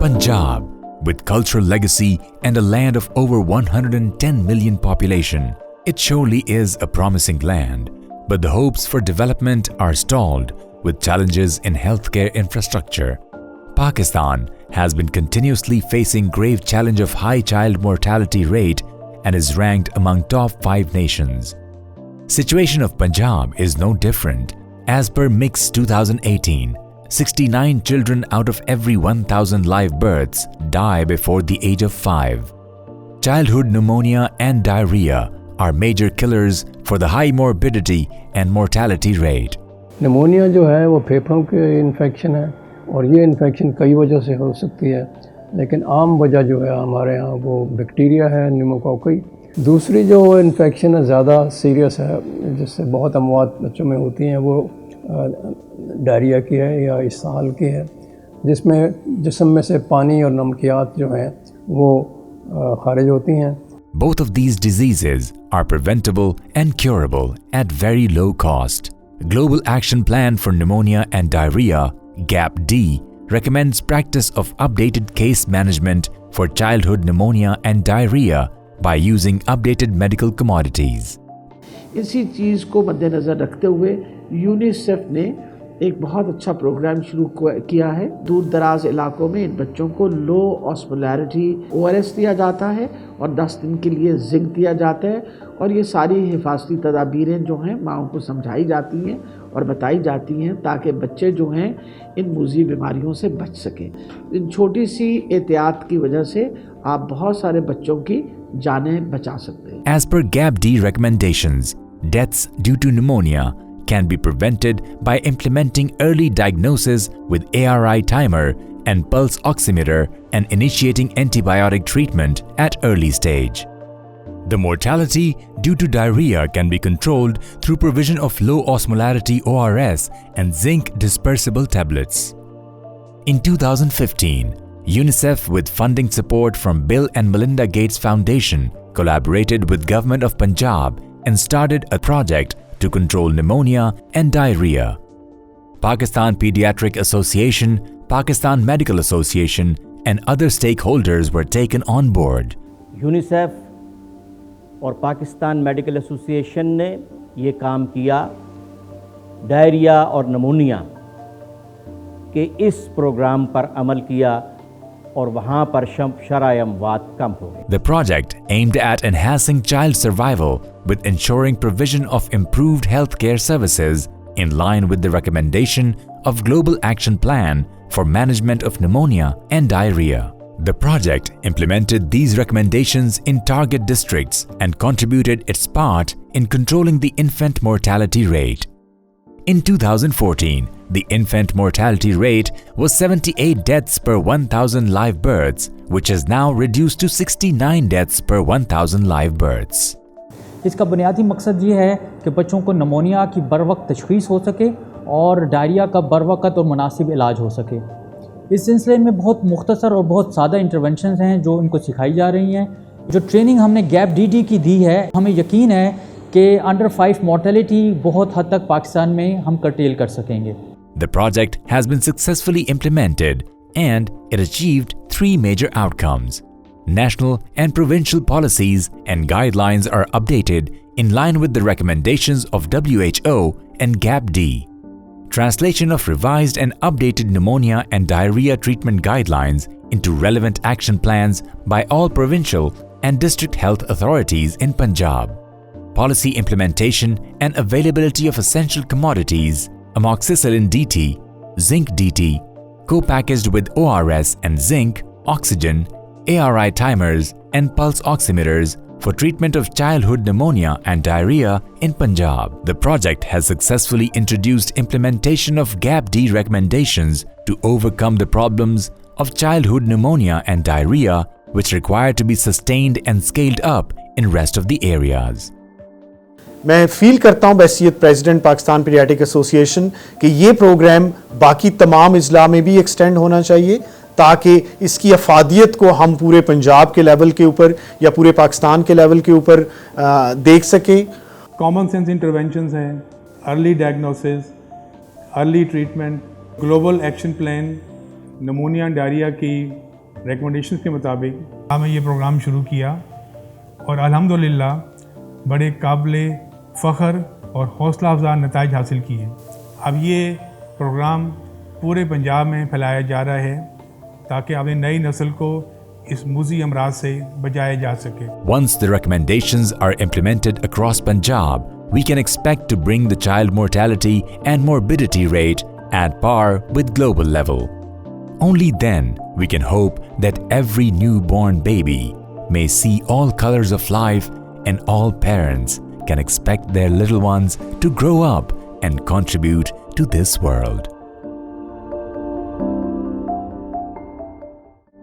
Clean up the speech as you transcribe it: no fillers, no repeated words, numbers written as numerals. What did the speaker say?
Punjab, with cultural legacy and a land of over 110 million population, it surely is a promising land, but the hopes for development are stalled with challenges in healthcare infrastructure. Pakistan has been continuously facing grave challenge of high child mortality rate and is ranked among top 5 nations. Situation of Punjab is no different. As per Mix 2018, 69 children out of every 1,000 live births die before the age of 5. Childhood pneumonia and diarrhea are major killers for the high morbidity and mortality rate. Pneumonia जो है वो फेफड़ों के infection है और ये infection कई वजह से हो सकती है, लेकिन आम वजह जो है हमारे यहाँ वो बैक्टीरिया है, निमोकोकई। दूसरी जो इन्फेक्शन है ज़्यादा सीरियस है, जिससे बहुत अमवात बच्चों में होती हैं, वो डायरिया की है या इसहाल की है, जिसमें जिस्म में से पानी और नमकियात जो हैं वो खारिज होती हैं। Both of these diseases are preventable and curable at very low cost. Global Action Plan for Pneumonia and Diarrhea (GAP-D) recommends practice of updated case management for childhood pneumonia and diarrhea by using updated medical commodities. इसी चीज़ को मद्देनज़र रखते हुए UNICEF ने एक बहुत अच्छा programme शुरू किया है। दूर दराज इलाकों में इन बच्चों को लो ऑस्मोलैरिटी ORS दिया जाता है और 10 दिन के लिए जिंक दिया जाता है, और ये सारी हिफाजती तदाबीरें जो हैं माँओं को समझाई जाती हैं और बताई जाती हैं ताकि बच्चे जो हैं इन मूजी बीमारियों से बच सकें। इन छोटी सी एहतियात की वजह से आप बहुत सारे बच्चों की जानें बचा सकते हैं। As per GAP-D recommendations, deaths due to pneumonia can be prevented by implementing early diagnosis with ARI timer and pulse oximeter and initiating antibiotic treatment at early stage. The mortality due to diarrhea can be controlled through provision of low osmolarity ORS and zinc dispersible tablets. In 2015, UNICEF, with funding support from Bill and Melinda Gates Foundation, collaborated with Government of Punjab and started a project to control pneumonia and diarrhea. Pakistan Pediatric Association, Pakistan Medical Association, and other stakeholders were taken on board. UNICEF और Pakistan medical association ने ये काम किया diarrhoea और नमूनिया के इस programme पर अमल किया और वहाँ पर शरआए अमवात कम हो गए। The project aimed at enhancing child survival with ensuring provision of improved healthcare services in line with the recommendation of Global Action Plan for Management of Pneumonia and Diarrhea. The project implemented these recommendations in target districts and contributed its part in controlling the infant mortality rate. In 2014, the infant mortality rate was 78 deaths per 1,000 live births, which is now reduced to 69 deaths per 1,000 live births. इसका बुनियादी मकसद ये है कि बच्चों को pneumonia की बरवक्त तशख़ीस हो सके और डायरिया का बरवक्त और मुनासिब इलाज हो सके। इस सिलसिले में बहुत मुख्तसर और बहुत सादा इंटरवेंशंस हैं जो इनको सिखाई जा रही हैं। जो ट्रेनिंग हमने GAP-D की दी है, हमें यकीन है कि अंडर 5 मोर्टेलिटी बहुत हद तक पाकिस्तान में हम कर्टेल कर सकेंगे। The project has been successfully implemented and it achieved 3 major outcomes. National and provincial policies and guidelines are updated in line with the recommendations of WHO and GAP-D. Translation of revised and updated pneumonia and diarrhea treatment guidelines into relevant action plans by all provincial and district health authorities in Punjab. Policy implementation and availability of essential commodities, amoxicillin DT, zinc DT, co-packaged with ORS and zinc, oxygen, ARI timers and pulse oximeters for treatment of childhood pneumonia and diarrhea in Punjab. The project has successfully introduced implementation of GAP-D recommendations to overcome the problems of childhood pneumonia and diarrhea, which require to be sustained and scaled up in rest of the areas. मैं feel करता हूँ बहसीत president Pakistan paediatric association कि ये programme बाकी तमाम अजला में भी extend होना चाहिए ताकि इसकी अफादियत को हम पूरे पंजाब के लेवल के ऊपर या पूरे पाकिस्तान के लेवल के ऊपर देख सकें। कॉमन सेंस इंटरवेंशंस हैं, early diagnosis, early treatment, global action plan, नमूनिया diarrhoea की रिकमेंडेशंस के मुताबिक हमें ये प्रोग्राम शुरू किया और अल्हम्दुलिल्लाह बड़े काबिले फ़ख्र और हौसला अफजा नताइज हासिल किए। अब ये प्रोग्राम पूरे पंजाब में फैलाया जा रहा है ताकि अपनी नई नस्ल को इस मुज़ी अमराज से बचाया जा सके। Once the recommendations are implemented across Punjab, we can expect to bring the child mortality and morbidity rate at par with global level. Only then we can hope that every newborn baby may see all colors of life and all parents can expect their little ones to grow up and contribute to this world.